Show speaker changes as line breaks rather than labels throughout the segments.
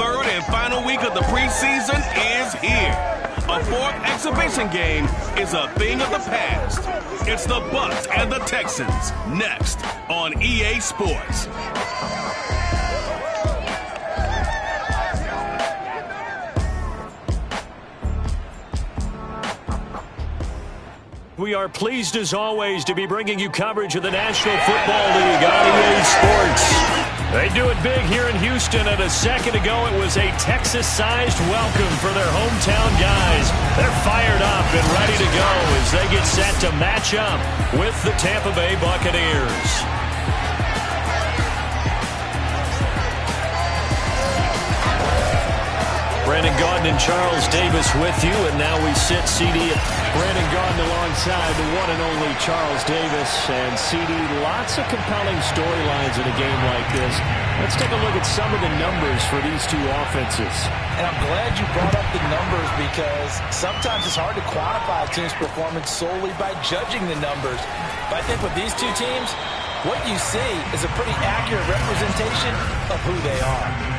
third and final week of the preseason is here. A fourth exhibition game is a thing of the past. It's the Bucs and the Texans next on EA Sports.
We are pleased as always to be bringing you coverage of the National Football League on EA Sports. They do it big here in Houston, and a second ago it was a Texas-sized welcome for their hometown guys. They're fired up and ready to go as they get set to match up with the Tampa Bay Buccaneers. Brandon Gaudin and Charles Davis with you, and now we sit CD. Brandon Gaudin alongside the one and only Charles Davis. And CD, lots of compelling storylines in a game like this. Let's take a look at some of the numbers for these two offenses.
And I'm glad you brought up the numbers because sometimes it's hard to quantify a team's performance solely by judging the numbers. But I think with these two teams, what you see is a pretty accurate representation of who they are.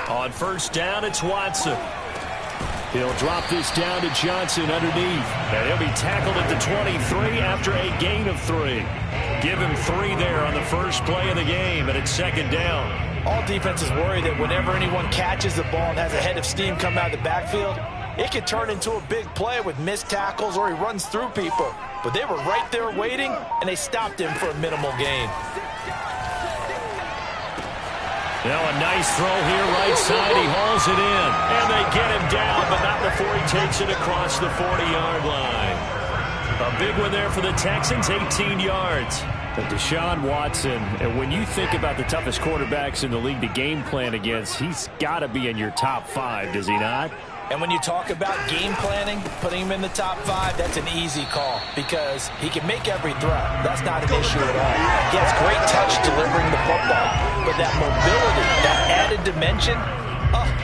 On first down, it's Watson. He'll drop this down to Johnson underneath. And he'll be tackled at the 23 after a gain of 3. Give him 3 there on the first play of the game, and it's second down.
All defenses worry that whenever anyone catches the ball and has a head of steam come out of the backfield, it could turn into a big play with missed tackles or he runs through people. But they were right there waiting, and they stopped him for a minimal gain.
Now a nice throw here right side. He hauls it in. And they get him down, but not before he takes it across the 40-yard line. A big one there for the Texans, 18 yards. But Deshaun Watson, and when you think about the toughest quarterbacks in the league to game plan against, he's got to be in your top 5, does he not?
And when you talk about game planning, putting him in the top 5, that's an easy call because he can make every throw. That's not an issue at all. He has great touch delivering the football, but that mobility, that added dimension,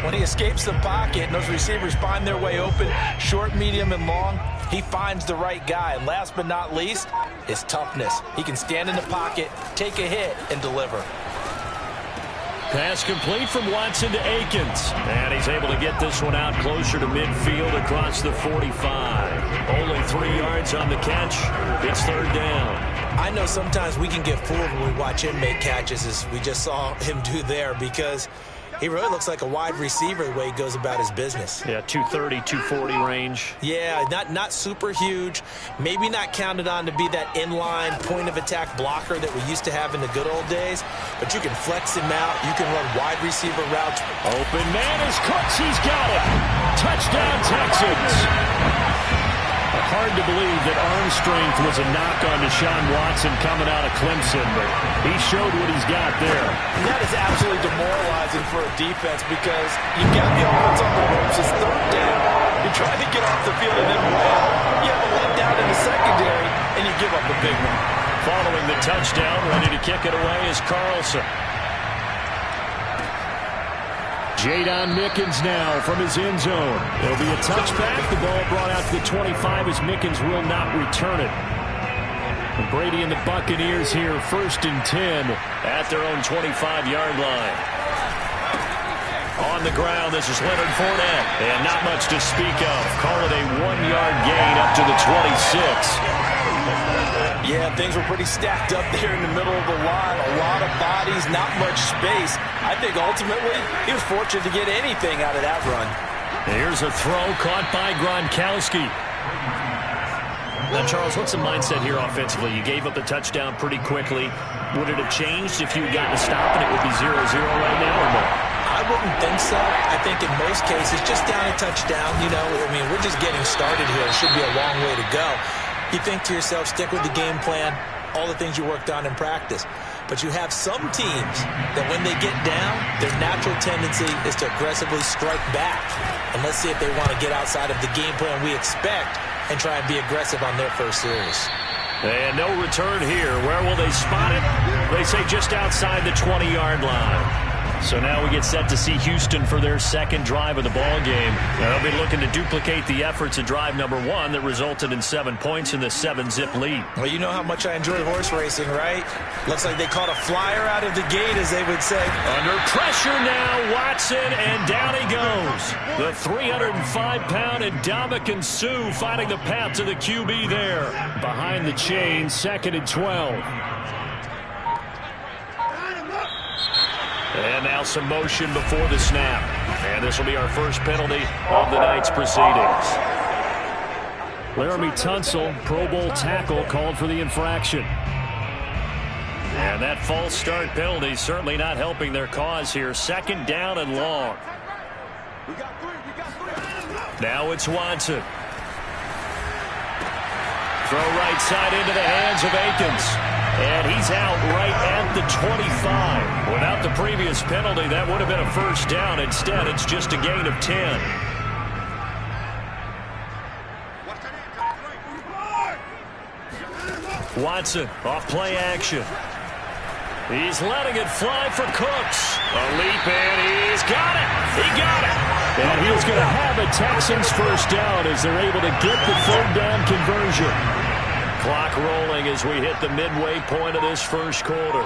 when he escapes the pocket and those receivers find their way open, short, medium, and long, he finds the right guy. And last but not least, his toughness. He can stand in the pocket, take a hit, and deliver.
Pass complete from Watson to Akins. And he's able to get this one out closer to midfield across the 45. Only 3 yards on the catch. It's third down.
I know sometimes we can get fooled when we watch him make catches, as we just saw him do there, because he really looks like a wide receiver the way he goes about his business.
Yeah, 230, 240 range.
Yeah, not super huge. Maybe not counted on to be that inline point-of-attack blocker that we used to have in the good old days. But you can flex him out. You can run wide receiver routes.
Open man is Cooks. He's got it. Touchdown, Texans. Hard to believe that arm strength was a knock on Deshaun Watson coming out of Clemson, but he showed what he's got there.
And that is absolutely demoralizing for a defense because you've got the offense on the ropes. It's third down. You're trying to get off the field and then win. You have a letdown in the secondary, and you give up a big one.
Following the touchdown, ready to kick it away is Carlson. Jadon Mickens now from his end zone. It'll be a touchback. The ball brought out to the 25 as Mickens will not return it. And Brady and the Buccaneers here, 1st and 10 at their own 25-yard line. On the ground, this is Leonard Fournette. And not much to speak of. Call it a 1-yard gain up to the 26.
Yeah, things were pretty stacked up there in the middle of the line. A lot of bodies, not much space. I think ultimately he was fortunate to get anything out of that run.
Here's a throw caught by Gronkowski. Now, Charles, what's the mindset here offensively? You gave up the touchdown pretty quickly. Would it have changed if you had gotten a stop and it would be 0-0 right now or no?
I wouldn't think so. I think in most cases, just down a touchdown, we're just getting started here. It should be a long way to go. You think to yourself, stick with the game plan, all the things you worked on in practice. But you have some teams that when they get down, their natural tendency is to aggressively strike back. And let's see if they want to get outside of the game plan we expect and try and be aggressive on their first series.
And no return here. Where will they spot it? They say just outside the 20-yard line. So now we get set to see Houston for their second drive of the ball game. They'll be looking to duplicate the efforts of drive number 1 that resulted in 7 points in the 7-zip lead.
Well, you know how much I enjoy horse racing, right? Looks like they caught a flyer out of the gate, as they would say.
Under pressure now, Watson, and down he goes. The 305-pound Ndamukong Suh finding the path to the QB there. Behind the chain, 2nd and 12. And now some motion before the snap. And this will be our first penalty of the night's proceedings. Laramie Tunsil, Pro Bowl tackle, called for the infraction. And that false start penalty certainly not helping their cause here. 2nd down and long. Now it's Watson. Throw right side into the hands of Akins. And he's out right at the 25. Without the previous penalty, that would have been a first down. Instead, it's just a gain of 10. Watson off play action. He's letting it fly for Cooks. A leap, and he's got it. He got it. And he's going to have a Texans first down as they're able to get the 3rd down conversion. Clock rolling as we hit the midway point of this first quarter.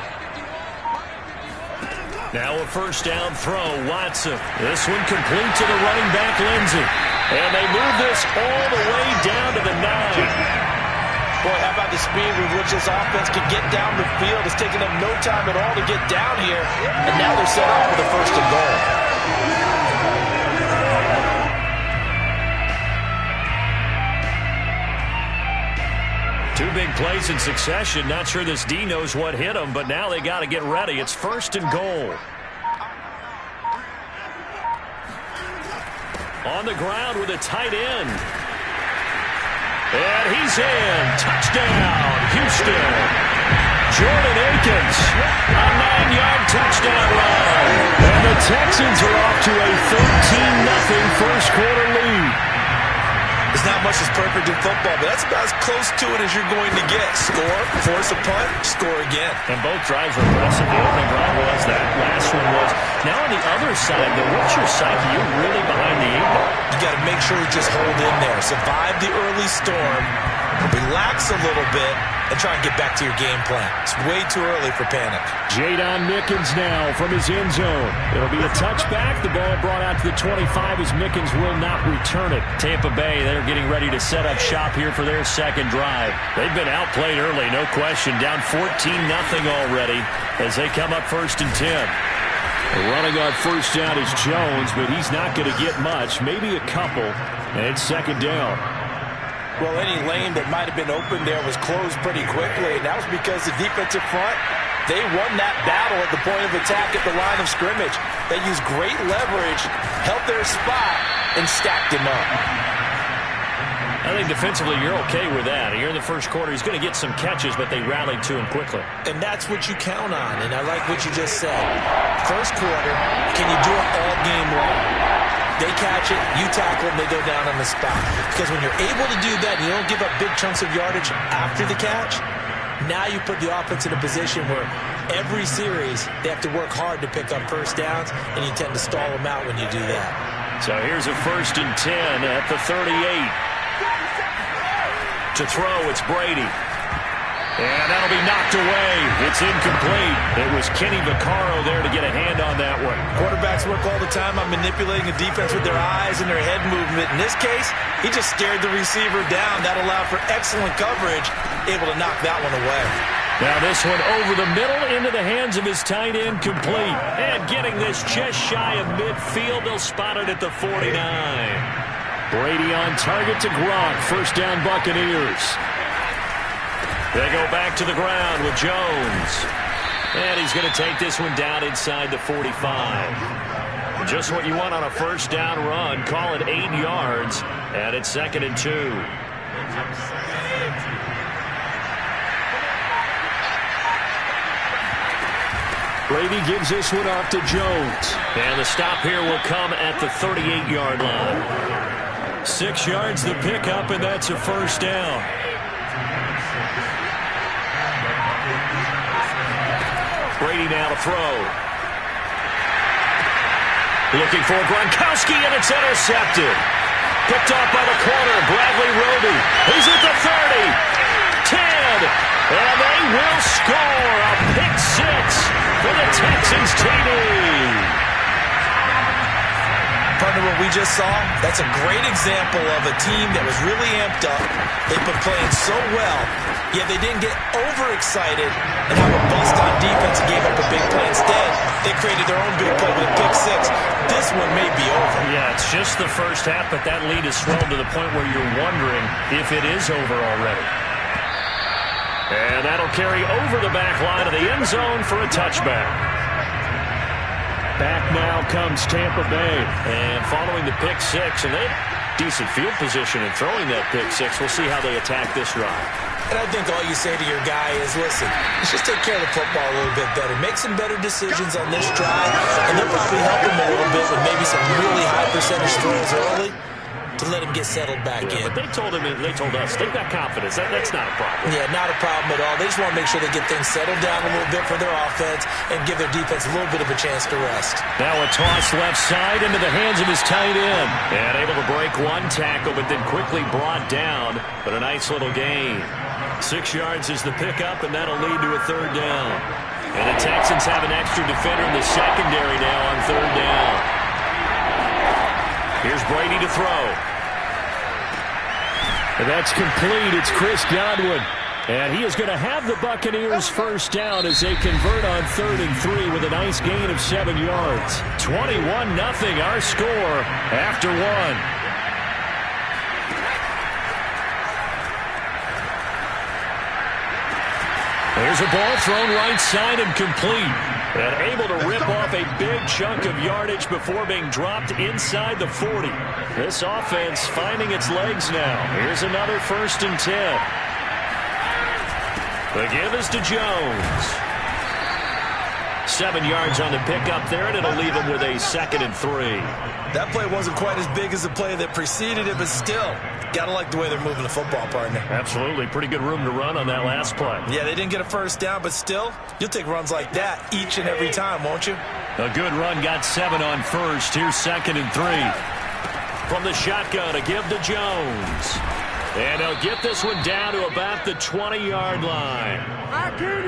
Now a first down throw, Watson. This one complete to the running back, Lindsey. And they move this all the way down to the 9.
Boy, how about the speed with which this offense can get down the field? It's taken them no time at all to get down here. And now they're set up for the 1st and goal.
Two big plays in succession. Not sure this D knows what hit him, but now they got to get ready. It's 1st and goal. On the ground with a tight end. And he's in. Touchdown, Houston. Jordan Akins, a 9-yard touchdown run. And the Texans are off to a 13-0 first quarter lead.
There's not much that's perfect in football, but that's about as close to it as you're going to get. Score, force a punt, score again.
And both drives were impressive. The opening drive was, that last one was. Now on the other side, though, what's your psyche? You're really behind the 8 ball.
You got to make sure you just hold in there. Survive the early storm, relax a little bit, and try and get back to your game plan. It's way too early for panic.
Jadon Mickens now from his end zone. It'll be a touchback. The ball brought out to the 25 as Mickens will not return it. Tampa Bay, they're getting ready to set up shop here for their second drive. They've been outplayed early, no question. Down 14-0 already as they come up 1st and 10. Running on first down is Jones, but he's not going to get much, maybe a couple, and it's 2nd down.
Well, any lane that might have been open there was closed pretty quickly, and that was because the defensive front, they won that battle at the point of attack at the line of scrimmage. They used great leverage, held their spot, and stacked him up.
I think defensively you're okay with that. Here in the first quarter, he's going to get some catches, but they rallied to him quickly.
And that's what you count on, and I like what you just said. First quarter, can you do it all game long? They catch it, you tackle them, they go down on the spot. Because when you're able to do that and you don't give up big chunks of yardage after the catch, now you put the offense in a position where every series they have to work hard to pick up first downs, and you tend to stall them out when you do that.
So here's a 1st and 10 at the 38. To throw, it's Brady. And that'll be knocked away. It's incomplete. It was Kenny Vaccaro there to get a hand on that one.
Quarterbacks work all the time on manipulating a defense with their eyes and their head movement. In this case, he just stared the receiver down. That allowed for excellent coverage, able to knock that one away.
Now this one over the middle into the hands of his tight end, complete. And getting this just shy of midfield, they'll spot it at the 49. Brady on target to Gronk. First down, Buccaneers. They go back to the ground with Jones. And he's going to take this one down inside the 45. Just what you want on a first down run. Call it 8 yards. And it's 2nd and 2. Brady gives this one off to Jones. And the stop here will come at the 38-yard line. 6 yards the pickup, and that's a first down. Brady now to throw. Looking for Gronkowski, and it's intercepted. Picked off by the corner, Bradley Roby. He's at the 30, 10, and they will score a pick six for the Texans TD.
Partner, what we just saw, that's a great example of a team that was really amped up. They've been playing so well, yet they didn't get overexcited and have a bust on defense and gave up a big play. Instead, they created their own big play with a pick six. This one may be over.
Yeah, it's just the first half, but that lead has swelled to the point where you're wondering if it is over already. And that'll carry over the back line of the end zone for a touchback. Back now comes Tampa Bay. And following the pick six, and they have decent field position in throwing that pick six. We'll see how they attack this drive.
And I think all you say to your guy is, listen, let's just take care of the football a little bit better. Make some better decisions on this drive, and they'll probably help him a little bit with maybe some really high percentage throws early to let him get settled back in.
But they told us, they've got confidence. That's not a problem.
Yeah, not a problem at all. They just want to make sure they get things settled down a little bit for their offense and give their defense a little bit of a chance to rest.
Now a toss left side into the hands of his tight end. And able to break one tackle, but then quickly brought down. But a nice little gain. 6 yards is the pickup, and that'll lead to a third down. And the Texans have an extra defender in the secondary now on third down. Here's Brady to throw. And that's complete. It's Chris Godwin. And he is going to have the Buccaneers first down as they convert on 3rd and 3 with a nice gain of 7 yards. 21-0 our score after one. There's a ball thrown right side and complete. And able to rip off a big chunk of yardage before being dropped inside the 40. This offense finding its legs now. Here's another 1st and 10. The give is to Jones. 7 yards on the pickup there, and it'll leave him with a 2nd and 3.
That play wasn't quite as big as the play that preceded it, but still, gotta like the way they're moving the football, partner.
Absolutely. Pretty good room to run on that last play.
Yeah, they didn't get a first down, but still, you'll take runs like that each and every time, won't you?
A good run, got 7 on first. Here's 2nd and 3. From the shotgun, a give to Jones. And they'll get this one down to about the 20-yard line.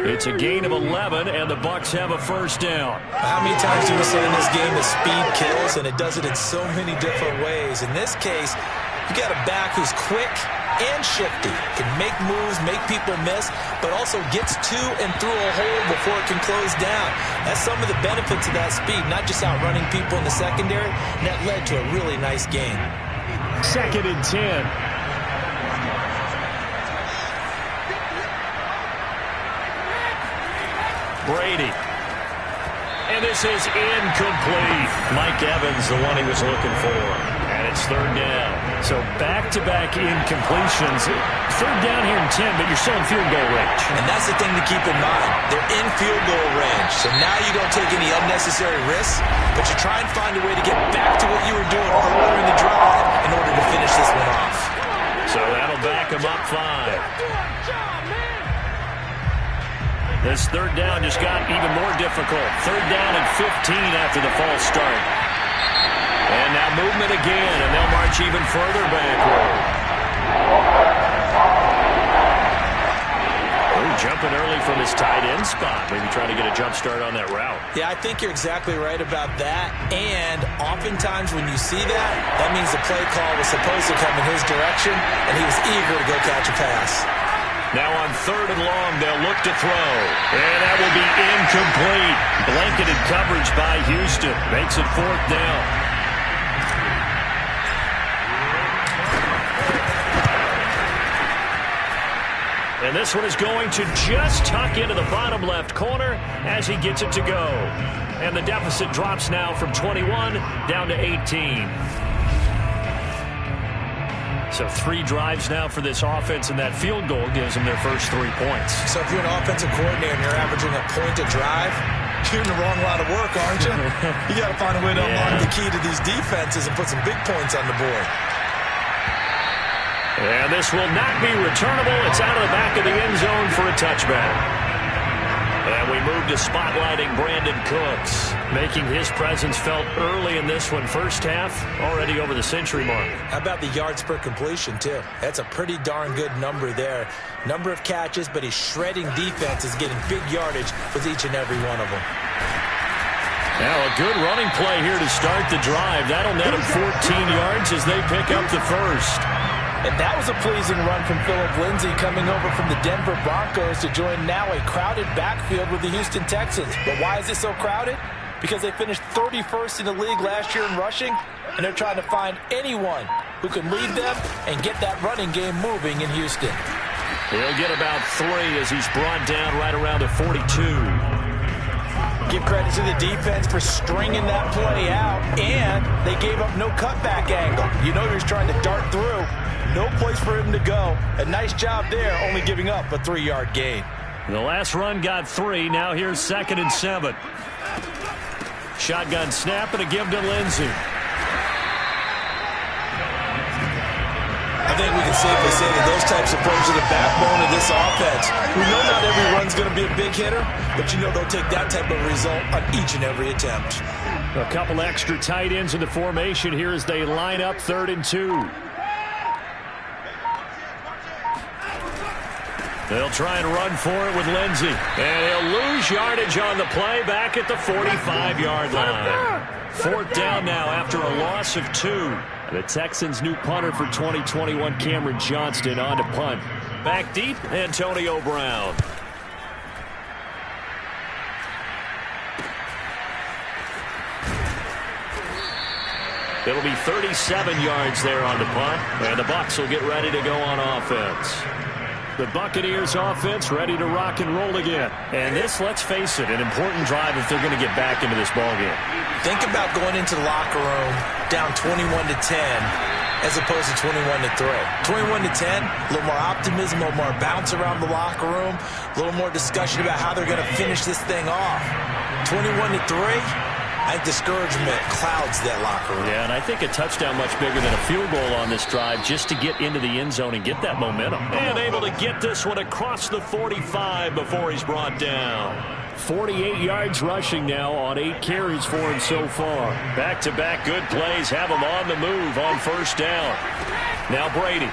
It's a gain of 11, and the Bucs have a first down.
How many times do we say in this game that speed kills, and it does it in so many different ways? In this case, you got a back who's quick and shifty, can make moves, make people miss, but also gets to and through a hole before it can close down. That's some of the benefits of that speed, not just outrunning people in the secondary, and that led to a really nice game.
2nd and 10. Brady. And this is incomplete. Mike Evans, the one he was looking for. And it's 3rd down. So back-to-back incompletions. 3rd down here in 10, but you're still in field goal range.
And that's the thing to keep in mind. They're in field goal range. So now you don't take any unnecessary risks, but you try and find a way to get back to what you were doing earlier in the drive in order to finish this one off.
So that'll back them up 5. This 3rd down just got even more difficult. 3rd down and 15 after the false start. And now movement again, and they'll march even further backward. Jumping early from his tight end spot. Maybe trying to get a jump start on that route.
Yeah, I think you're exactly right about that. And oftentimes when you see that, that means the play call was supposed to come in his direction, and he was eager to go catch a pass.
Now on 3rd and long, they'll look to throw. And that will be incomplete. Blanketed coverage by Houston. Makes it 4th down. And this one is going to just tuck into the bottom left corner as he gets it to go. And the deficit drops now from 21 down to 18. So 3 drives now for this offense, and that field goal gives them their first 3 points.
So if you're an offensive coordinator and you're averaging a point a drive, you're in the wrong line of work, aren't you? You got to find a way to unlock the key to these defenses and put some big points on the board.
And this will not be returnable. It's out of the back of the end zone for a touchback. And we move to spotlighting Brandon Cooks, making his presence felt early in this one. First half, already over the century mark.
How about the yards per completion, too? That's a pretty darn good number there. Number of catches, but he's shredding defenses, getting big yardage with each and every one of them.
Now a good running play here to start the drive. That'll net him 14 yards as they pick up the first.
And that was a pleasing run from Phillip Lindsay coming over from the Denver Broncos to join now a crowded backfield with the Houston Texans. But why is it so crowded? Because they finished 31st in the league last year in rushing, and they're trying to find anyone who can lead them and get that running game moving in Houston.
He'll get about 3 as he's brought down right around the 42.
Give credit to the defense for stringing that play out, and they gave up no cutback angle. You know he was trying to dart through. No place for him to go. A nice job there, only giving up a 3-yard gain.
The last run got 3. Now here's 2nd and 7. Shotgun snap and a give to Lindsay.
I think we can safely say that those types of plays are the backbone of this offense. We know not every run's going to be a big hitter, but you know they'll take that type of result on each and every attempt.
A couple extra tight ends in the formation here as they line up 3rd and 2. They'll try and run for it with Lindsay. And he'll lose yardage on the play back at the 45-yard line. 4th down now after a loss of 2. The Texans' new punter for 2021, Cameron Johnston, on to punt. Back deep, Antonio Brown. It'll be 37 yards there on the punt, and the Bucs will get ready to go on offense. The Buccaneers offense ready to rock and roll again. And this, let's face it, an important drive if they're going to get back into this ballgame.
Think about going into the locker room down 21-10 as opposed to 21-3. 21-10, a little more optimism, a little more bounce around the locker room, a little more discussion about how they're going to finish this thing off. 21-3. I think discouragement clouds that locker room.
Yeah, and I think a touchdown much bigger than a field goal on this drive just to get into the end zone and get that momentum. And able to get this one across the 45 before he's brought down. 48 yards rushing now on 8 carries for him so far. Back-to-back good plays have him on the move on 1st down. Now Brady.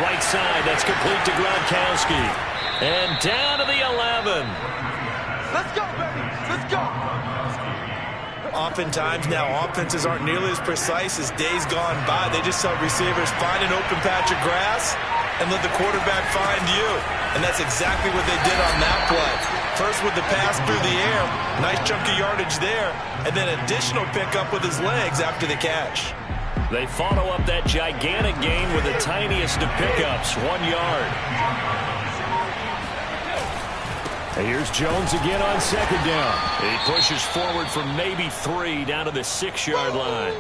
Right side, that's complete to Gronkowski. And down to the 11.
Let's go, baby. Let's go. Oftentimes now offenses aren't nearly as precise as days gone by. They just tell receivers, find an open patch of grass and let the quarterback find you. And that's exactly what they did on that play. First with the pass through the air, nice chunk of yardage there, and then additional pickup with his legs after the catch.
They follow up that gigantic gain with the tiniest of pickups, 1 yard. Here's Jones again on 2nd down. He pushes forward for maybe 3 down to the 6-yard line.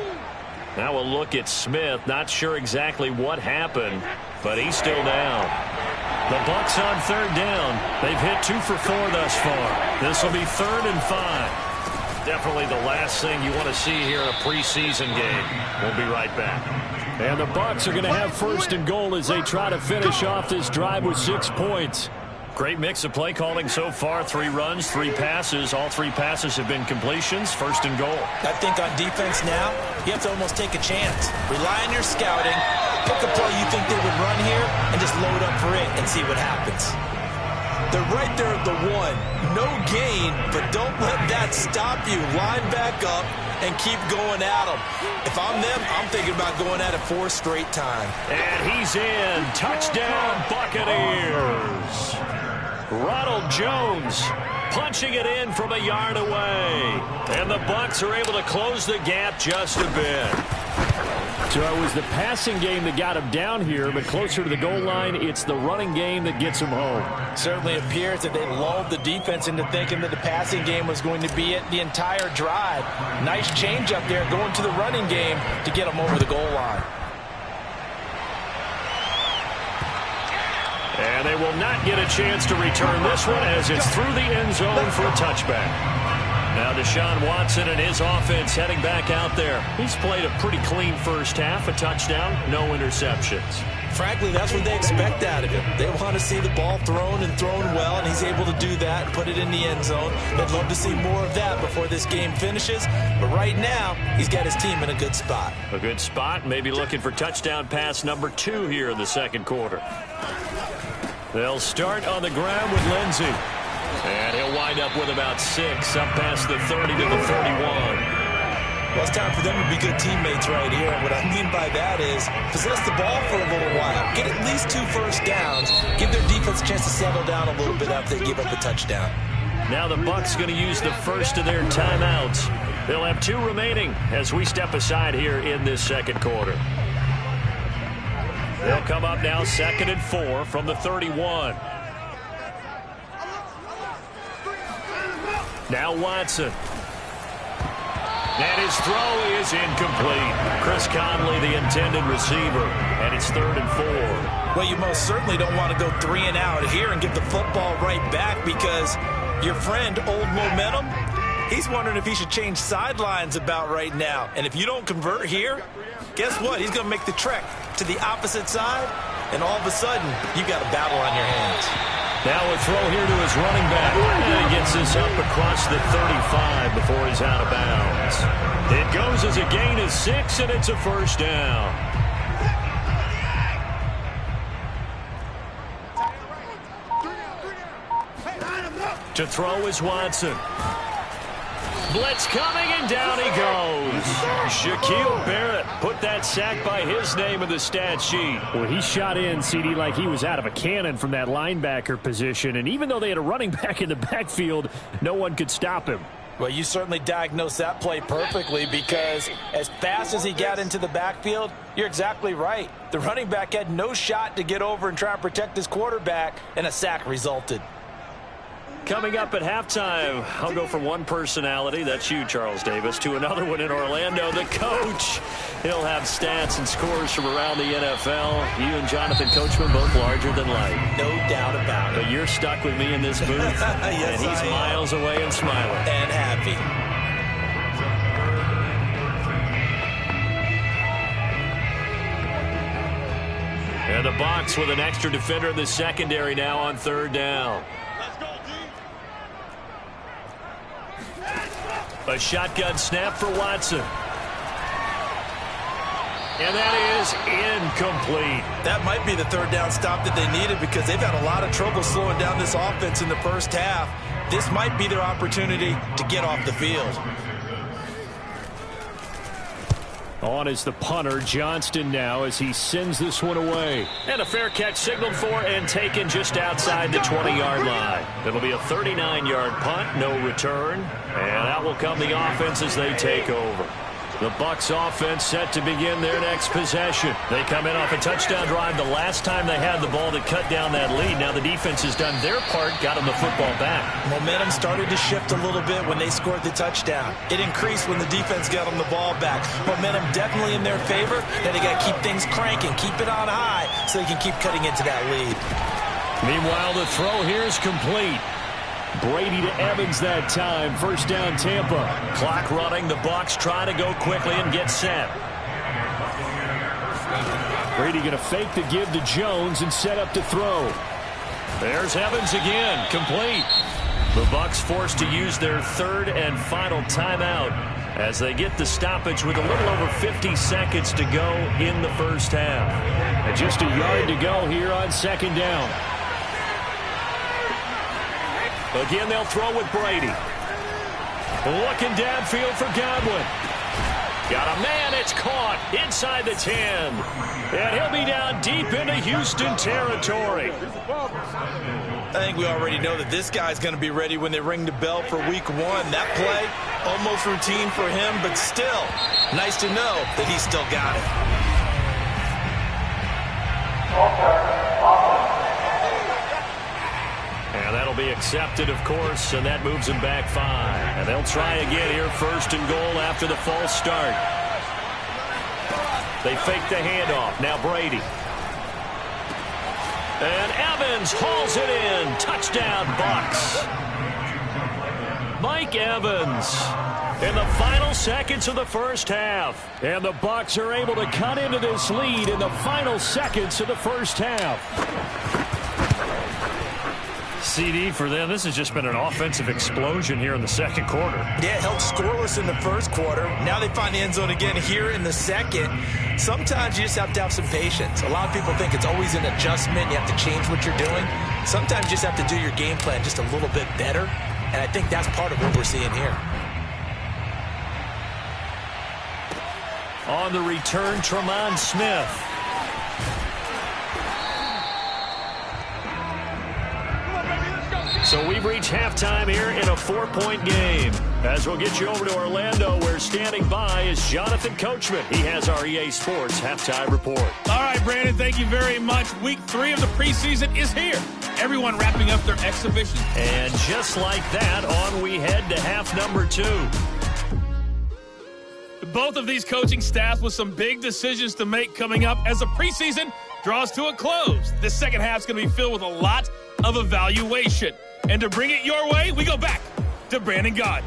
Now we'll look at Smith. Not sure exactly what happened, but he's still down. The Bucs on 3rd down. They've hit 2 for 4 thus far. This will be 3rd and 5. Definitely the last thing you want to see here in a preseason game. We'll be right back. And the Bucs are going to have 1st and goal as they try to finish off this drive with 6 points. Great mix of play calling so far. 3 runs, 3 passes. All 3 passes have been completions. 1st and goal.
I think on defense now, you have to almost take a chance. Rely on your scouting. Pick a play you think they would run here and just load up for it and see what happens. They're right there at the 1. No gain, but don't let that stop you. Line back up and keep going at them. If I'm them, I'm thinking about going at it 4 straight time.
And he's in. Touchdown, Buccaneers. Ronald Jones punching it in from a yard away. And the Bucs are able to close the gap just a bit. So it was the passing game that got him down here, but closer to the goal line, it's the running game that gets him home.
Certainly appears that they lulled the defense into thinking that the passing game was going to be it the entire drive. Nice change up there going to the running game to get them over the goal line.
And they will not get a chance to return this one as it's through the end zone for a touchback. Now Deshaun Watson and his offense heading back out there. He's played a pretty clean first half, a touchdown, no interceptions.
Frankly, that's what they expect out of him. They want to see the ball thrown and thrown well, and he's able to do that and put it in the end zone. They'd love to see more of that before this game finishes. But right now, he's got his team in a good spot.
A good spot, maybe looking for touchdown pass number 2 here in the second quarter. They'll start on the ground with Lindsey. And he'll wind up with about 6, up past the 30 to the 31.
Well, it's time for them to be good teammates right here. And what I mean by that is possess the ball for a little while. Get at least 2 first downs. Give their defense a chance to settle down a little bit after they give up a touchdown.
Now the Bucs going to use the first of their timeouts. They'll have 2 remaining as we step aside here in this second quarter. They'll come up now 2nd and 4 from the 31. Now Watson. And his throw is incomplete. Chris Conley, the intended receiver, and it's 3rd and 4.
Well, you most certainly don't want to go 3 and out here and give the football right back because your friend, Old Momentum, he's wondering if he should change sidelines about right now. And if you don't convert here, guess what? He's going to make the trek to the opposite side, and all of a sudden, you've got a battle on your hands.
Now a throw here to his running back. And he gets this up across the 35 before he's out of bounds. It goes as a gain of 6, and it's a first down. To throw is Watson. Blitz coming, and down he goes. Shaquille Barrett put that sack by his name in the stat sheet.
Well, he shot in, CD, like he was out of a cannon from that linebacker position. And even though they had a running back in the backfield, no one could stop him.
Well, you certainly diagnosed that play perfectly because as fast as he got into the backfield, you're exactly right. The running back had no shot to get over and try and protect his quarterback, and a sack resulted.
Coming up at halftime, I'll go from one personality, that's you, Charles Davis, to another one in Orlando, the coach. He'll have stats and scores from around the NFL. You and Jonathan Coachman both larger than life.
No doubt about it.
But you're stuck with me in this booth,
yes,
and he's miles away and smiling.
And happy.
And the Bucs with an extra defender in the secondary now on 3rd down. A shotgun snap for Watson. And that is incomplete.
That might be the 3rd down stop that they needed because they've had a lot of trouble slowing down this offense in the first half. This might be their opportunity to get off the field.
On is the punter, Johnston now, as he sends this one away.
And a fair catch signaled for and taken just outside the 20-yard line. It'll be a 39-yard punt, no return. And that will come the offense as they take over. The Bucs offense set to begin their next possession. They come in off a touchdown drive the last time they had the ball that cut down that lead. Now the defense has done their part, got them the football back.
Momentum started to shift a little bit when they scored the touchdown. It increased when the defense got them the ball back. Momentum definitely in their favor. Now they got to keep things cranking, keep it on high so they can keep cutting into that lead.
Meanwhile, the throw here is complete. Brady to Evans that time. First down, Tampa.
Clock running. The Bucs trying to go quickly and get set.
Brady going to fake the give to Jones and set up to throw.
There's Evans again. Complete. The Bucs forced to use their 3rd and final timeout as they get the stoppage with a little over 50 seconds to go in the first half.
And just a yard to go here on 2nd down.
Again, they'll throw with Brady. Looking downfield for Godwin. Got a man, it's caught inside the 10. And he'll be down deep into Houston territory.
I think we already know that this guy's going to be ready when they ring the bell for week 1. That play, almost routine for him, but still, nice to know that he's still got it.
And that'll be accepted, of course, and that moves them back 5. And they'll try again here, 1st and goal after the false start. They fake the handoff. Now Brady. And Evans hauls it in. Touchdown, Bucs. Mike Evans
In the final seconds of the first half. And the Bucs are able to cut into this lead in the final seconds of the first half. CD for them, this has just been an offensive explosion here in the second quarter.
Yeah, held scoreless in the first quarter. Now they find the end zone again here in the second. Sometimes you just have to have some patience. A lot of people think it's always an adjustment. You have to change what you're doing. Sometimes you just have to do your game plan just a little bit better. And I think that's part of what we're seeing here.
On the return, Tremont Smith. So we've reached halftime here in a 4-point game. As we'll get you over to Orlando, where standing by is Jonathan Coachman. He has our EA Sports halftime report.
All right, Brandon, thank you very much. Week 3 of the preseason is here. Everyone wrapping up their exhibition.
And just like that, on we head to half number 2.
Both of these coaching staffs with some big decisions to make coming up as the preseason draws to a close. This second half is going to be filled with a lot of evaluation. And to bring it your way, we go back to Brandon Gaudin.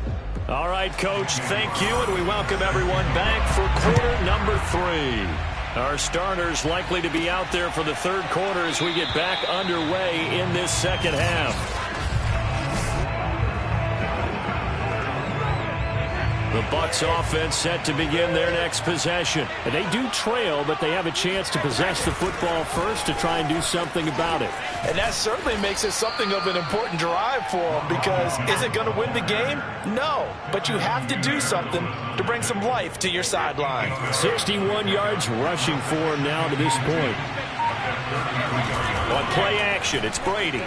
All right, Coach, thank you, and we welcome everyone back for quarter number 3. Our starters likely to be out there for the third quarter as we get back underway in this second half. The Bucs offense set to begin their next possession. And they do trail, but they have a chance to possess the football first to try and do something about it.
And that certainly makes it something of an important drive for them, because is it going to win the game? No, but you have to do something to bring some life to your sideline.
61 yards rushing for him now to this point. On play action, it's Brady.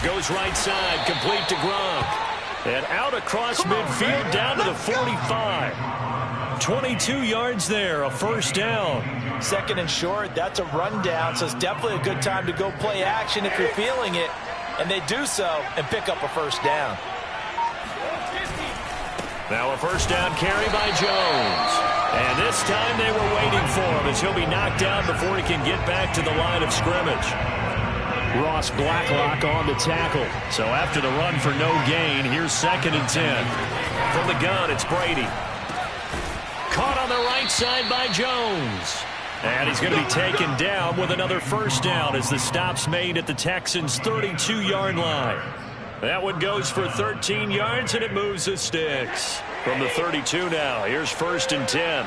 Goes right side, complete to Gronk. And out across midfield down to the 45. 22 yards there, a first down.
Second and short, that's a rundown, so it's definitely a good time to go play action if you're feeling it. And they do so and pick up a first down.
Now a first down carry by Jones. And this time they were waiting for him as he'll be knocked down before he can get back to the line of scrimmage. Ross Blacklock on the tackle. So after the run for no gain, here's 2nd and 10. From the gun, it's Brady. Caught on the right side by Jones. And he's going to be taken down with another first down as the stop's made at the Texans' 32-yard line. That one goes for 13 yards, and it moves the sticks. From the 32 now, here's 1st and 10.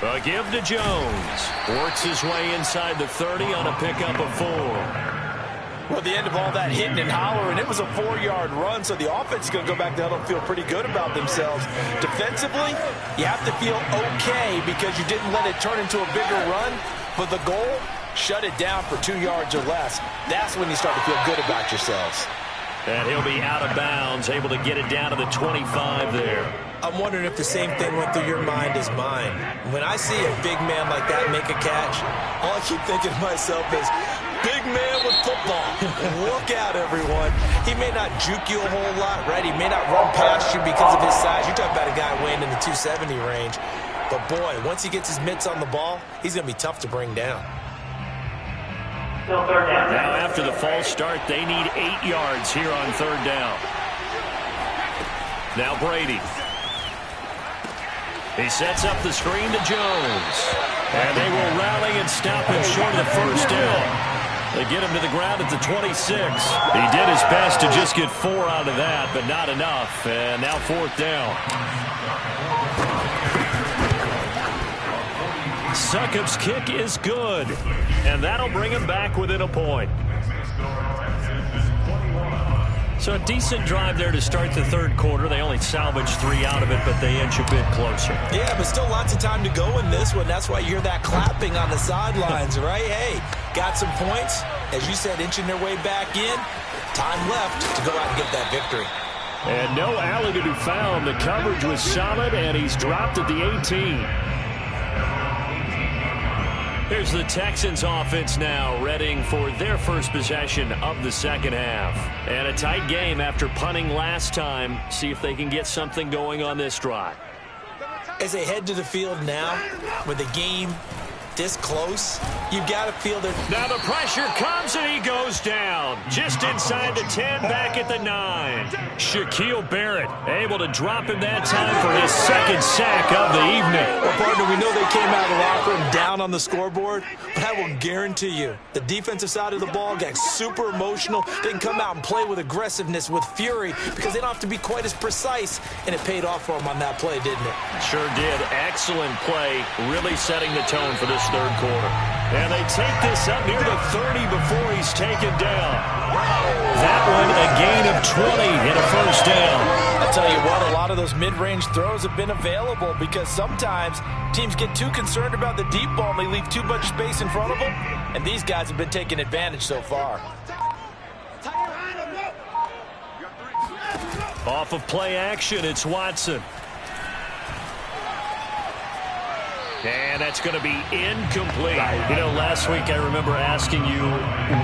A give to Jones. Works his way inside the 30 on a pickup of 4.
Well, the end of all that hitting and hollering, it was a 4-yard run, so the offense is going to go back to huddle and feel pretty good about themselves. Defensively, you have to feel okay because you didn't let it turn into a bigger run, but the goal, shut it down for 2 yards or less. That's when you start to feel good about yourselves.
And he'll be out of bounds, able to get it down to the 25 there.
I'm wondering if the same thing went through your mind as mine. When I see a big man like that make a catch, all I keep thinking to myself is, big man with football. Look out, everyone. He may not juke you a whole lot, right? He may not run past you because of his size. You're talking about a guy weighing in the 270 range. But, boy, once he gets his mitts on the ball, he's going to be tough to bring down.
Now, after the false start, they need 8 yards here on 3rd down. Now Brady. He sets up the screen to Jones. And they will rally and stop him short of the first down. They get him to the ground at the 26. He did his best to just get 4 out of that, but not enough. And now 4th down. Succop's kick is good. And that'll bring him back within a point. So a decent drive there to start the 3rd quarter. They only salvaged 3 out of it, but they inch a bit closer.
Yeah, but still lots of time to go in this one. That's why you hear that clapping on the sidelines, right? Hey, got some points. As you said, inching their way back in. Time left to go out and get that victory.
And no alley to be found. The coverage was solid, and he's dropped at the 18. Here's the Texans offense now, readying for their first possession of the second half. And a tight game after punting last time. See if they can get something going on this drive.
As they head to the field now, with the game this close, You've got to feel that.
Now the pressure comes and he goes down. Just inside the 10, back at the 9. Shaquille Barrett able to drop him that time for his second sack of the evening.
Well, partner, we know they came out of the locker room down on the scoreboard, but I will guarantee you the defensive side of the ball got super emotional. They can come out and play with aggressiveness, with fury, because they don't have to be quite as precise, and it paid off for them on that play, didn't it?
Sure did. Excellent play, really setting the tone for this third quarter. And they take this up near the 30 before he's taken down. That one, a gain of 20 and a first down.
I tell you what, a lot of those mid-range throws have been available because sometimes teams get too concerned about the deep ball and they leave too much space in front of them, and these guys have been taking advantage so far.
Off of play action, it's Watson. And that's going to be incomplete. You know, last week I remember asking you,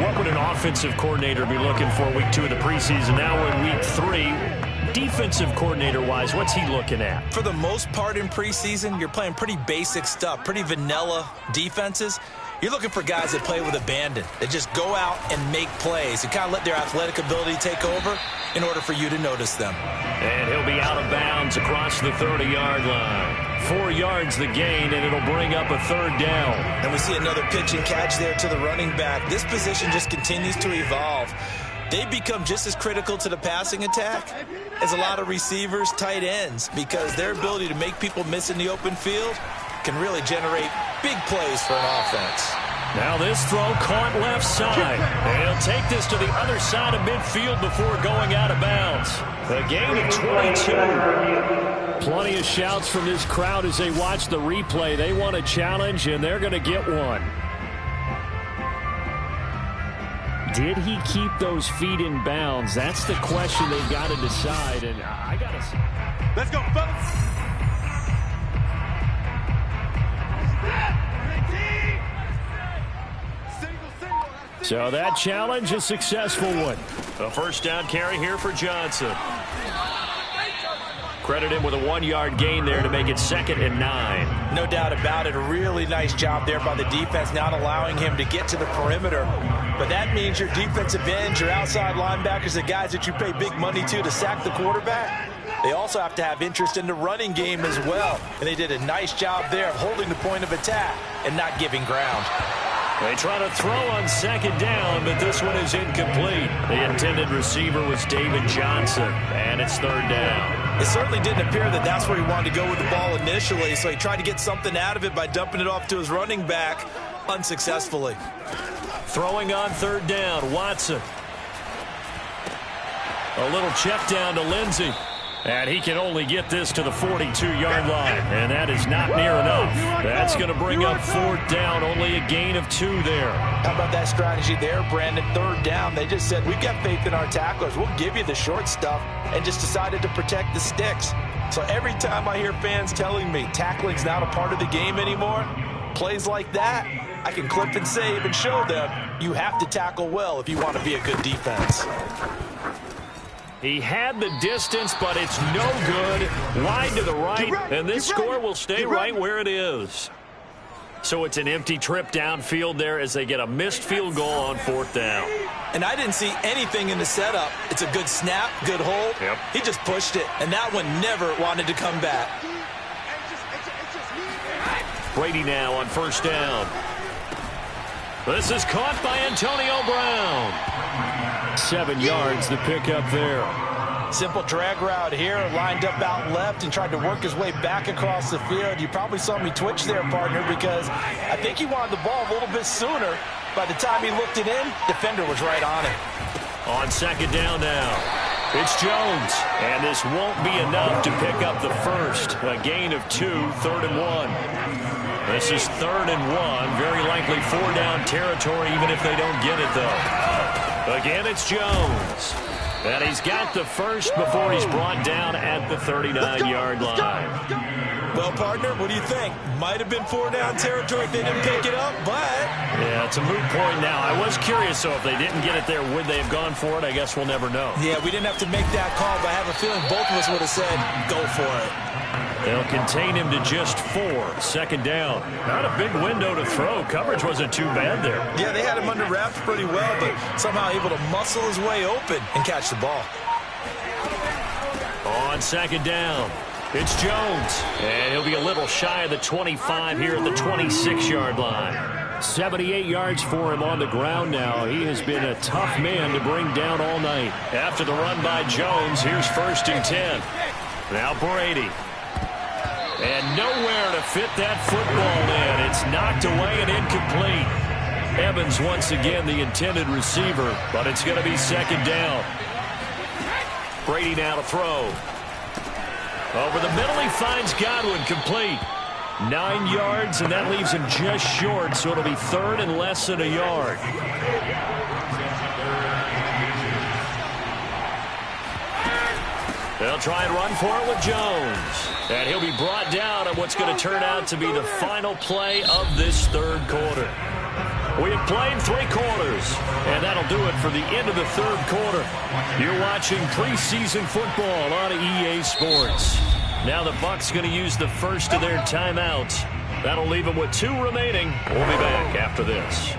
what would an offensive coordinator be looking for week 2 of the preseason? Now we're in week 3. Defensive coordinator-wise, what's he looking at?
For the most part in preseason, you're playing pretty basic stuff, pretty vanilla defenses. You're looking for guys that play with abandon, that just go out and make plays and kind of let their athletic ability take over in order for you to notice them.
And he'll be out of bounds across the 30-yard line. 4 yards the gain, and it'll bring up a third down.
And we see another pitch and catch there to the running back. This position just continues to evolve. They become just as critical to the passing attack as a lot of receivers, tight ends, because their ability to make people miss in the open field can really generate big plays for an offense.
Now this throw caught left side. And he'll take this to the other side of midfield before going out of bounds. A gain of 22. Plenty of shouts from this crowd as they watch the replay. They want a challenge, and they're going to get one. Did he keep those feet in bounds? That's the question they've got to decide. And I got to say.
Let's go, fellas.
So that challenge, a successful one. A first down carry here for Johnson. Credit him with a 1-yard gain there to make it 2nd and 9.
No doubt about it. A really nice job there by the defense, not allowing him to get to the perimeter. But that means your defensive ends, your outside linebackers, the guys that you pay big money to sack the quarterback, they also have to have interest in the running game as well. And they did a nice job there of holding the point of attack and not giving ground.
They try to throw on 2nd down, but this one is incomplete. The intended receiver was David Johnson, and it's 3rd down.
It certainly didn't appear that that's where he wanted to go with the ball initially, so he tried to get something out of it by dumping it off to his running back unsuccessfully.
Throwing on 3rd down, Watson. A little check down to Lindsey. And he can only get this to the 42-yard line, and that is not near enough. That's going to bring up 4th down, only a gain of 2 there.
How about that strategy there, Brandon? 3rd down, they just said, we've got faith in our tacklers. We'll give you the short stuff, and just decided to protect the sticks. So every time I hear fans telling me tackling's not a part of the game anymore, plays like that, I can clip and save and show them you have to tackle well if you want to be a good defense.
He had the distance, but it's no good. Wide to the right, and this score will stay right where it is. So it's an empty trip downfield there as they get a missed field goal on 4th down.
And I didn't see anything in the setup. It's a good snap, good hold.
Yep.
He just pushed it, and that one never wanted to come back.
Brady now on 1st down. This is caught by Antonio Brown. 7 yards the pickup there.
Simple drag route here, lined up out left and tried to work his way back across the field. You probably saw me twitch there, partner, because I think he wanted the ball a little bit sooner. By the time he looked it in, defender was right on it.
On 2nd down now, it's Jones. And this won't be enough to pick up the first. A gain of 2, 3rd and 1. This is 3rd and 1. Very likely 4-down territory, even if they don't get it, though. Again, it's Jones. And he's got the first before he's brought down at the 39-yard line.
Well, partner, what do you think? Might have been 4-down territory if they didn't pick it up, but...
Yeah, it's a moot point now. I was curious, so if they didn't get it there, would they have gone for it? I guess we'll never know.
Yeah, we didn't have to make that call, but I have a feeling both of us would have said, go for it.
They'll contain him to just 4. Second down. Not a big window to throw. Coverage wasn't too bad there.
Yeah, they had him under wraps pretty well, but somehow able to muscle his way open and catch the ball.
On second down, it's Jones. And he'll be a little shy of the 25 here at the 26-yard line.
78 yards for him on the ground now. He has been a tough man to bring down all night.
After the run by Jones, here's 1st and 10. Now Brady. And nowhere to fit that football in. It's knocked away and incomplete. Evans once again the intended receiver, but it's going to be second down. Brady now to throw. Over the middle, he finds Godwin, complete. 9 yards, and that leaves him just short, so it'll be 3rd and less than a yard. They'll try and run for it with Jones. And he'll be brought down at what's going to turn out to be the final play of this 3rd quarter. We have played 3 quarters, and that'll do it for the end of the 3rd quarter. You're watching preseason football on EA Sports. Now the Bucs going to use the first of their timeouts. That'll leave them with 2 remaining. We'll be back after this.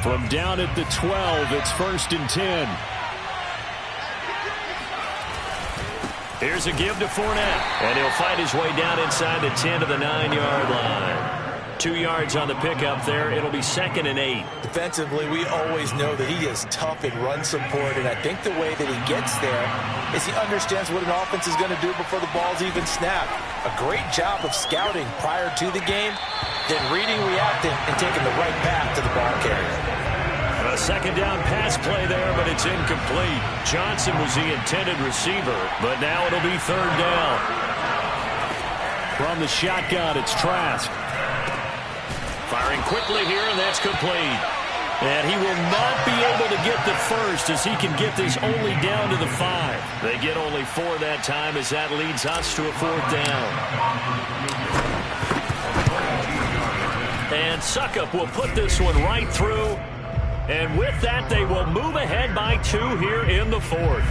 From down at the 12, it's 1st and 10.
Here's a give to Fournette, and he'll fight his way down inside the 10 to the 9-yard line. 2 yards on the pickup there. It'll be 2nd and 8.
Defensively, we always know that he is tough in run support, and I think the way that he gets there is he understands what an offense is going to do before the ball's even snapped. A great job of scouting prior to the game, then reading, reacting, and taking the right path to the ball carrier.
A second down pass play there, but it's incomplete. Johnson was the intended receiver, but now it'll be 3rd down.
From the shotgun, it's Trask.
Firing quickly here, and that's complete. And he will not be able to get the first as he can get this only down to the 5. They get only 4 that time as that leads us to a 4th down. And Suckup will put this one right through. And with that, they will move ahead by 2 here in the 4th.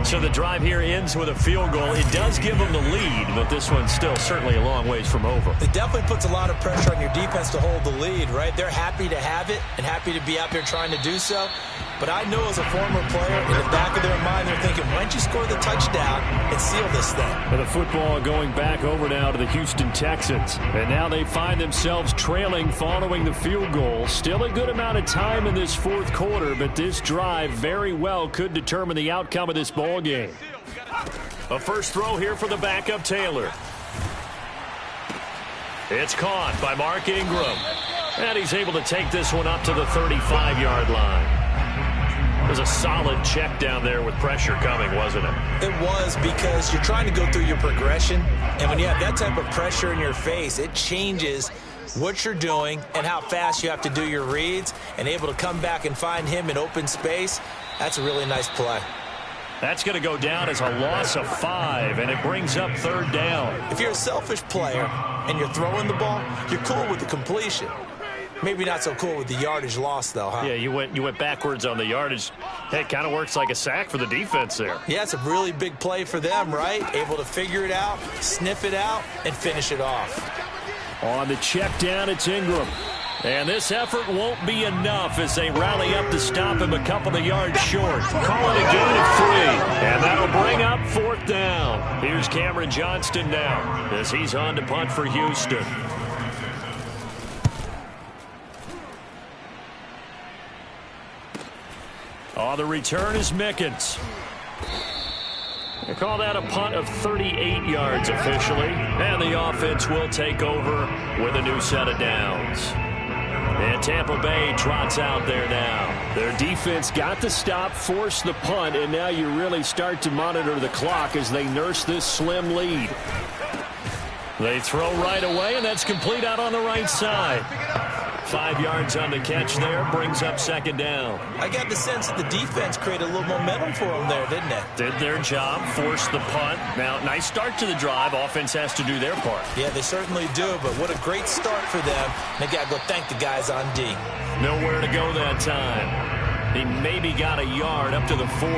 So the drive here ends with a field goal. It does give them the lead, but this one's still certainly a long ways from over.
It definitely puts a lot of pressure on your defense to hold the lead, right? They're happy to have it and happy to be out there trying to do so. But I know as a former player, in the back of their mind, they're thinking, why don't you score the touchdown and seal this thing?
And the football going back over now to the Houston Texans. And now they find themselves trailing following the field goal. Still a good amount of time in this 4th quarter, but this drive very well could determine the outcome of this ball game.
A first throw here for the backup Taylor. It's caught by Mark Ingram. And he's able to take this one up to the 35-yard line. It was a solid check down there with pressure coming, wasn't it?
It was, because you're trying to go through your progression, and when you have that type of pressure in your face, it changes what you're doing and how fast you have to do your reads, and able to come back and find him in open space. That's a really nice play.
That's going to go down as a loss of 5, and it brings up 3rd down.
If you're a selfish player and you're throwing the ball, you're cool with the completion. Maybe not so cool with the yardage loss, though, huh?
Yeah, you went backwards on the yardage. Hey, it kind of works like a sack for the defense there.
Yeah, it's a really big play for them, right? Able to figure it out, sniff it out, and finish it off.
On the check down, it's Ingram.
And this effort won't be enough as they rally up to stop him a couple of yards short. Call it a gain of 3. And that'll bring up 4th down. Here's Cameron Johnston now as he's on to punt for Houston. On the return is Mickens. They call that a punt of 38 yards officially. And the offense will take over with a new set of downs. And Tampa Bay trots out there now.
Their defense got the stop, forced the punt, and now you really start to monitor the clock as they nurse this slim lead.
They throw right away, and that's complete out on the right side. 5 yards on the catch there, brings up 2nd down.
I got the sense that the defense created a little momentum for them there, didn't it?
Did their job, forced the punt. Now, nice start to the drive. Offense has to do their part.
Yeah, they certainly do, but what a great start for them. They got to go thank the guys on D.
Nowhere to go that time. He maybe got a yard up to the 40.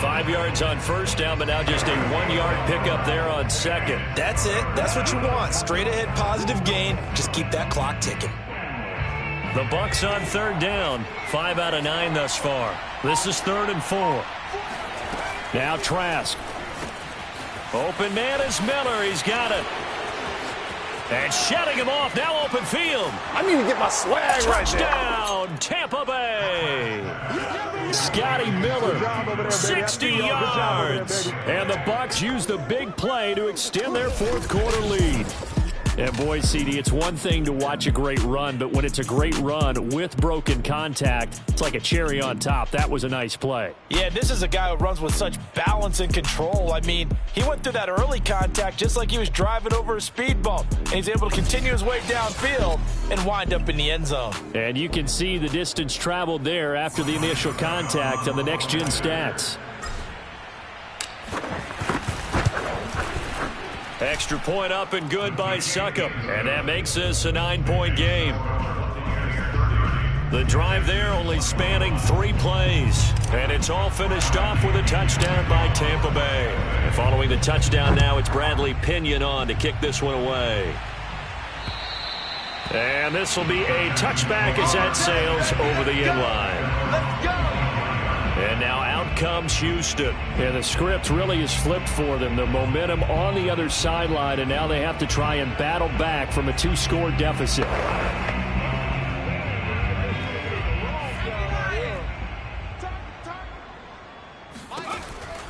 5 yards on first down, but now just a 1-yard pickup there on second.
That's it. That's what you want. Straight ahead positive gain. Just keep that clock ticking.
The Bucs on third down. 5 out of 9 thus far. This is 3rd and 4. Now Trask. Open man is Miller. He's got it. And shutting him off. Now open field.
I need to get my swag right there.
Touchdown, Tampa Bay. Scotty Miller, 60 yards. And the Bucs use the big play to extend their fourth quarter lead. And boy, CD, it's one thing to watch a great run, but when it's a great run with broken contact, it's like a cherry on top. That was a nice play.
Yeah, this is a guy who runs with such balance and control. I mean, he went through that early contact just like he was driving over a speed bump. And he's able to continue his way downfield and wind up in the end zone.
And you can see the distance traveled there after the initial contact on the next-gen stats. Extra point up and good by Succop. And that makes this a 9-point game. The drive there only spanning 3 plays. And it's all finished off with a touchdown by Tampa Bay. And following the touchdown now, it's Bradley Pinion on to kick this one away. And this will be a touchback as that sails over the end line.
Let's go.
And now out comes Houston.
And the script really is flipped for them. The momentum on the other sideline, and now they have to try and battle back from a 2-score deficit.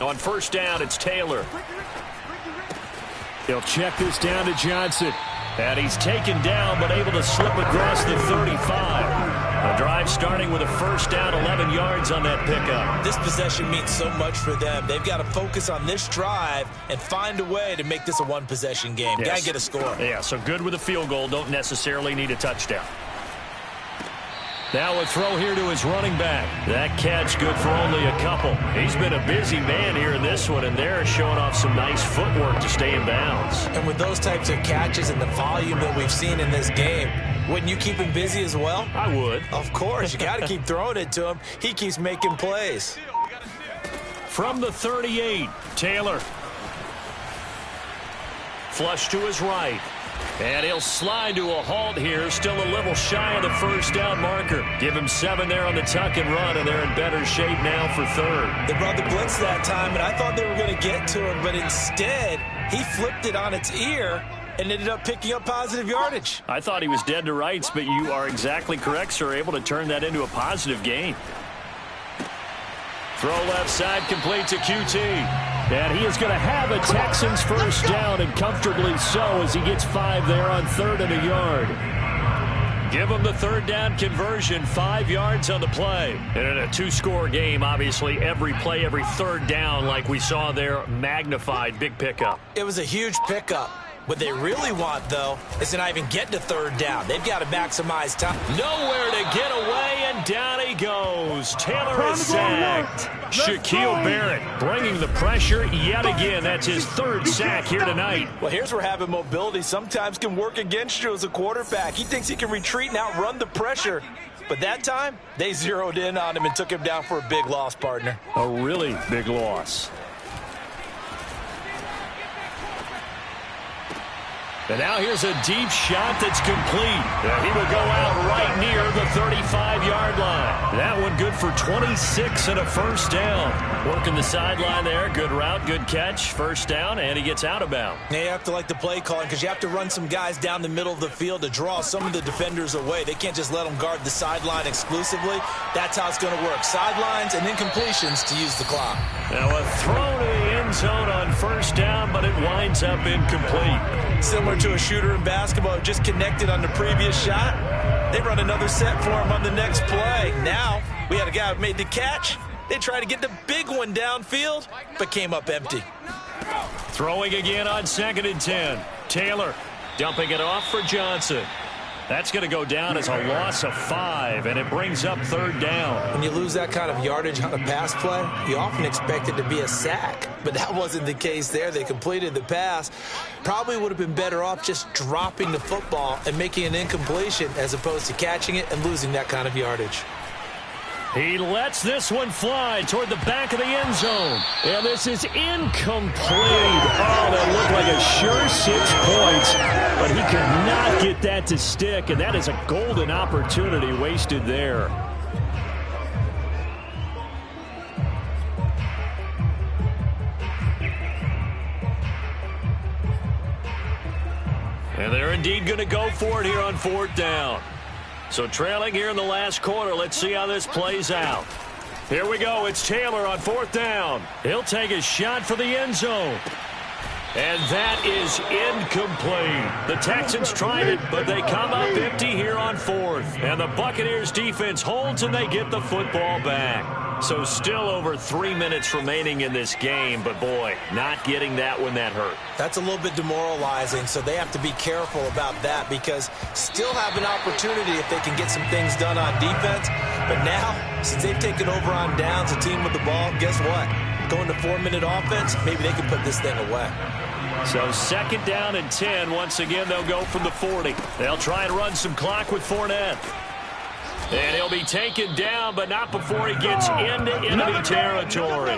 On first down, it's Taylor.
He'll check this down to Johnson.
And he's taken down, but able to slip across the 35. A drive starting with a first down, 11 yards on that pickup.
This possession means so much for them. They've got to focus on this drive and find a way to make this a one-possession game.
Yes.
Got to get a score.
Yeah, so good with a field goal. Don't necessarily need a touchdown. Now a throw here to his running back. That catch good for only a couple. He's been a busy man here in this one, and they're showing off some nice footwork to stay in bounds.
And with those types of catches and the volume that we've seen in this game, wouldn't you keep him busy as well?
I would.
Of course. You got to keep throwing it to him. He keeps making plays.
From the 38, Taylor. Flush to his right. And he'll slide to a halt here, still a little shy of the first down marker. Give him 7 there on the tuck and run, and they're in better shape now for third.
They brought the blitz that time, and I thought they were going to get to him, but instead, he flipped it on its ear and ended up picking up positive yardage.
I thought he was dead to rights, but you are exactly correct, sir, able to turn that into a positive gain. Throw left side, complete to QT.
And he is going to have a Texans first down, and comfortably so, as he gets 5 there on 3rd and a yard.
Give him the third down conversion, 5 yards on the play. And in a 2-score game, obviously, every play, every third down, like we saw there, magnified, big pickup.
It was a huge pickup. What they really want, though, is to not even get to third down. They've got to maximize time.
Nowhere to get away, and down he goes. Taylor is sacked. Shaquille Barrett bringing the pressure yet again. That's his 3rd sack here tonight.
Well, here's where having mobility sometimes can work against you as a quarterback. He thinks he can retreat and outrun the pressure. But that time, they zeroed in on him and took him down for a big loss, partner.
A really big loss.
And now here's a deep shot that's complete. And he will go out right near the 35-yard line. That one good for 26 and a first down. Working the sideline there. Good route, good catch. First down, and he gets out of bounds.
Now you have to like the play calling because you have to run some guys down the middle of the field to draw some of the defenders away. They can't just let them guard the sideline exclusively. That's how it's going to work. Sidelines and incompletions to use the clock.
Now a throw to the end zone on first down, but it winds up incomplete.
Similar to a shooter in basketball who just connected on the previous shot. They run another set for him on the next play. Now we had a guy who made the catch. They tried to get the big one downfield, but came up empty.
Throwing again on 2nd and 10. Taylor dumping it off for Johnson. That's going to go down as a loss of 5, and it brings up 3rd down.
When you lose that kind of yardage on a pass play, you often expect it to be a sack, but that wasn't the case there. They completed the pass. Probably would have been better off just dropping the football and making an incompletion as opposed to catching it and losing that kind of yardage.
He lets this one fly toward the back of the end zone. And this is incomplete. Oh, that looked like a sure 6 points. But he could not get that to stick. And that is a golden opportunity wasted there. And they're indeed going to go for it here on 4th down. So trailing here in the last quarter. Let's see how this plays out. Here we go. It's Taylor on 4th down. He'll take a shot for the end zone. And that is incomplete. The Texans tried it, but they come up empty here on 4th. And the Buccaneers defense holds and they get the football back. So still over 3 minutes remaining in this game, but boy, not getting that when that hurt.
That's a little bit demoralizing, so they have to be careful about that because still have an opportunity if they can get some things done on defense. But now, since they've taken over on downs, a team with the ball, guess what? Going to 4-minute offense, maybe they can put this thing away.
So 2nd down and 10. Once again, they'll go from the 40. They'll try and run some clock with Fournette. And he'll be taken down, but not before he gets into enemy territory.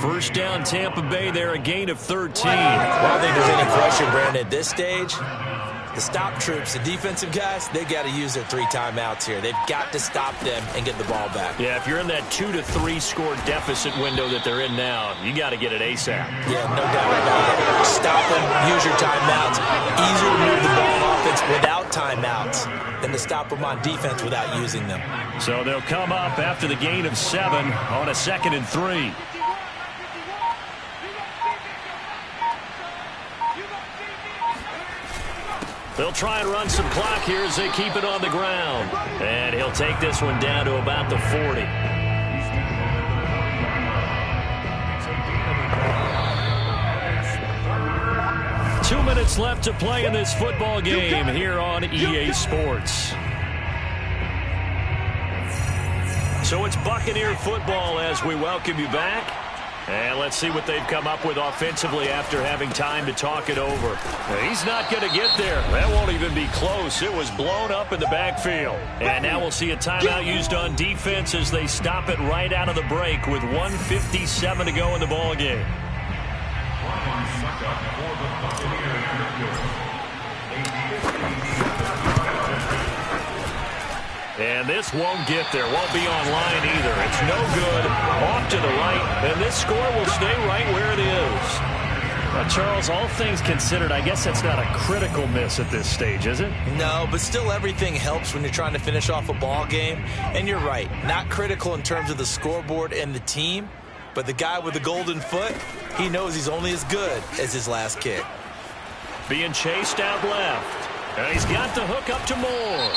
1st down, Tampa Bay there, a gain of 13.
Well, I don't think there's any question, Brandon, at this stage. The stop troops, the defensive guys, they got to use their 3 timeouts here. They've got to stop them and get the ball back.
Yeah, if you're in that 2 to 3 score deficit window that they're in now, you got to get it ASAP.
Yeah, no doubt about it. Stop them, use your timeouts. Easier to move the ball on offense without timeouts than to stop them on defense without using them.
So they'll come up after the gain of 7 on a 2nd and 3. They'll try and run some clock here as they keep it on the ground. And he'll take this one down to about the 40. Two minutes left to play in this football game here on EA Sports. So it's Buccaneer football as we welcome you back. And let's see what they've come up with offensively after having time to talk it over. He's not going to get there. That won't even be close. It was blown up in the backfield. And now we'll see a timeout used on defense as they stop it right out of the break with 1:57 to go in the ball game. And this won't get there. Won't be online either. It's no good. Off to the right. And this score will stay right where it is. Now, Charles, all things considered, I guess that's not a critical miss at this stage, is it?
No, but still everything helps when you're trying to finish off a ball game. And you're right. Not critical in terms of the scoreboard and the team. But the guy with the golden foot, he knows he's only as good as his last kick.
Being chased out left. And he's got the hook up to Moore.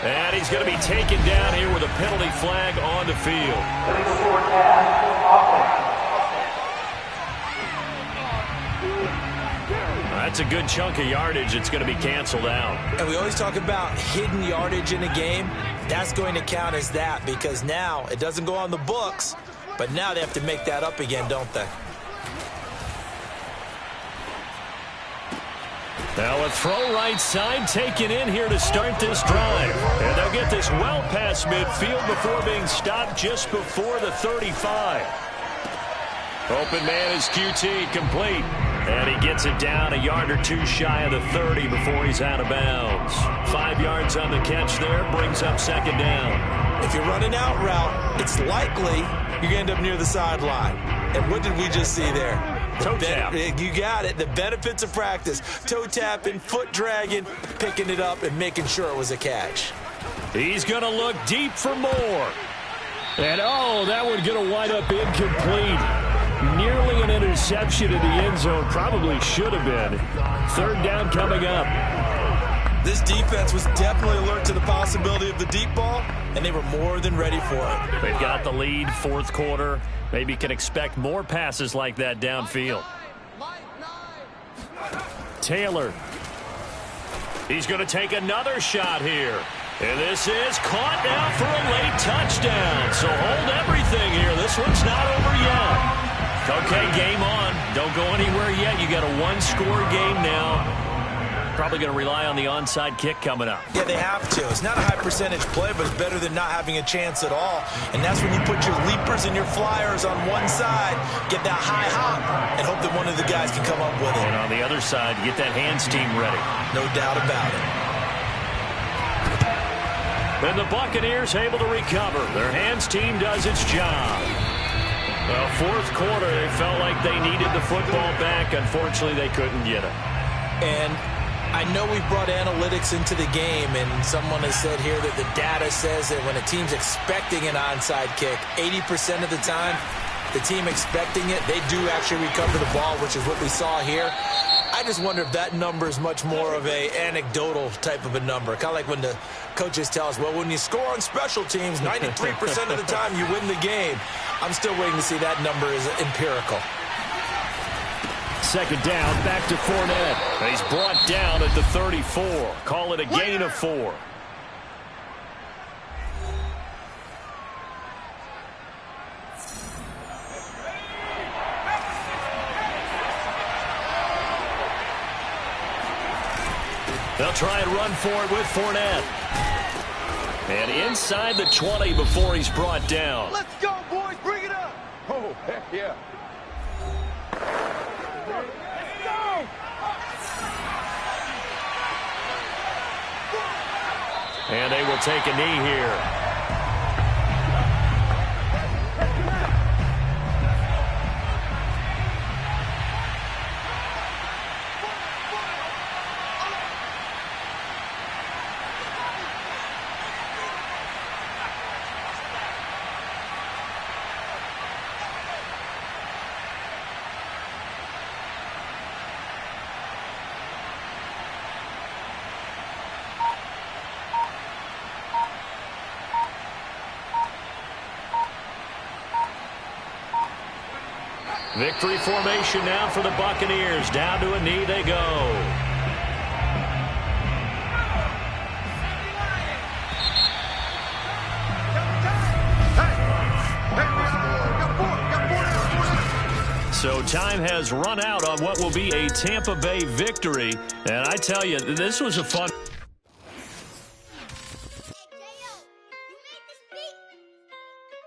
And he's going to be taken down here with a penalty flag on the field. That's a good chunk of yardage. It's going to be canceled out.
And we always talk about hidden yardage in a game. That's going to count as that because now it doesn't go on the books, but now they have to make that up again, don't they?
Now a throw right side taken in here to start this drive. And they'll get this well past midfield before being stopped just before the 35. Open man is QT, complete. And he gets it down a yard or two shy of the 30 before he's out of bounds. 5 yards on the catch there, brings up 2nd down.
If you're running out route, it's likely you're going to end up near the sideline. And what did we just see there?
Toe tap.
You got it. The benefits of practice. Toe tapping, foot dragging, picking it up, and making sure it was a catch.
He's going to look deep for more. And, oh, that one going to wind up incomplete. Nearly an interception in the end zone. Probably should have been. 3rd down coming up.
This defense was definitely alert to the possibility of the deep ball, and they were more than ready for it.
They've got the lead, 4th quarter. Maybe can expect more passes like that downfield. Taylor. He's going to take another shot here. And this is caught now for a late touchdown. So hold everything here. This one's not over yet. Okay, game on. Don't go anywhere yet. You got a 1-score game now.
probably going to rely on the onside kick coming up.
Yeah, they have to. It's not a high percentage play, but it's better than not having a chance at all. And that's when you put your leapers and your flyers on one side, get that high hop, and hope that one of the guys can come up with it.
And on the other side, get that hands team ready.
No doubt about it.
And the Buccaneers able to recover. Their hands team does its job. Well, fourth quarter, they felt like they needed the football back. Unfortunately, they couldn't get it.
And I know we've brought analytics into the game, and someone has said here that the data says that when a team's expecting an onside kick, 80% of the time, the team expecting it, they do actually recover the ball, which is what we saw here. I just wonder if that number is much more of a anecdotal type of a number. Kind of like when the coaches tell us, well, when you score on special teams, 93% of the time you win the game. I'm still waiting to see that number is empirical.
Second down, back to Fournette.
He's brought down at the 34. Call it a gain of 4. They'll try and run for it with Fournette. And inside the 20 before he's brought down.
Let's go, boys. Bring it up. Oh, heck yeah. Let's go.
And they will take a knee here. Victory formation now for the Buccaneers. Down to a knee they go. So time has run out on what will be a Tampa Bay victory. And I tell you, this was a fun...